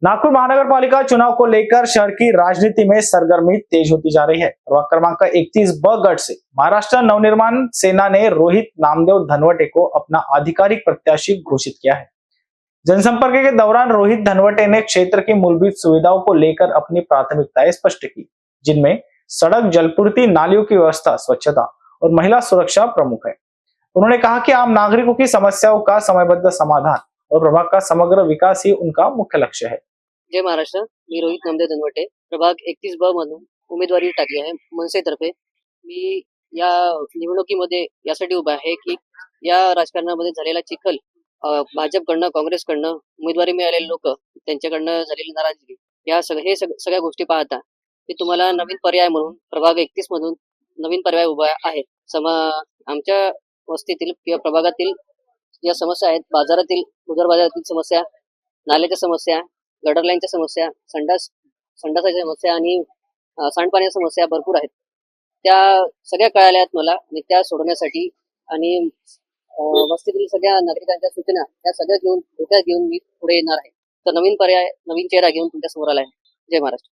नागपुर महानगर पालिका चुनाव को लेकर शहर की राजनीति में सरगर्मी तेज होती जा रही है। प्रभाग क्रमांक 31 ब गढ़ से महाराष्ट्र नवनिर्माण सेना ने रोहित नामदेव धनवटे को अपना आधिकारिक प्रत्याशी घोषित किया है। जनसंपर्क के दौरान रोहित धनवटे ने क्षेत्र की मूलभूत सुविधाओं को लेकर अपनी प्राथमिकताएं स्पष्ट की, जिनमें सड़क, जलपूर्ति, नालियों की व्यवस्था, स्वच्छता और महिला सुरक्षा प्रमुख है। उन्होंने कहा कि आम नागरिकों की समस्याओं का समयबद्ध समाधान और प्रभाग का समग्र विकास ही उनका मुख्य लक्ष्य है। जय महाराष्ट्र। मी रोहित नामदेव धनवटे प्रभाग 31 ब मधून उमेदवारी टाकली आहे मनसेतर्फे। मी या निवडणुकीमध्ये यासाठी उभा आहे की या राजकारणामध्ये झालेला चिखल, भाजपकडनं, काँग्रेसकडनं उमेदवारी मिळालेले लोक त्यांच्याकडनं झालेली नाराजगी, या सगळ्या गोष्टी पाहता मी तुम्हाला नवीन पर्याय म्हणून प्रभाग 31 मधून नवीन पर्याय उभा आहे। आमच्या वस्तीतील किंवा प्रभागातील ज्या समस्या आहेत, बाजारातील, उदर बाजारातील समस्या, नाल्याच्या समस्या, गटर लाईनच्या समस्या, संडासाच्या समस्या आणि सांडपाण्याच्या समस्या भरपूर आहेत। त्या सगळ्या कळाल्या आहेत मला आणि त्या सोडवण्यासाठी आणि वस्तीतील सगळ्या नागरिकांच्या सूचना त्या सगळ्या घेऊन मी पुढे येणार आहे। तर नवीन पर्याय, नवीन चेहरा घेऊन तुमच्या समोर आला आहे। जय महाराष्ट्र।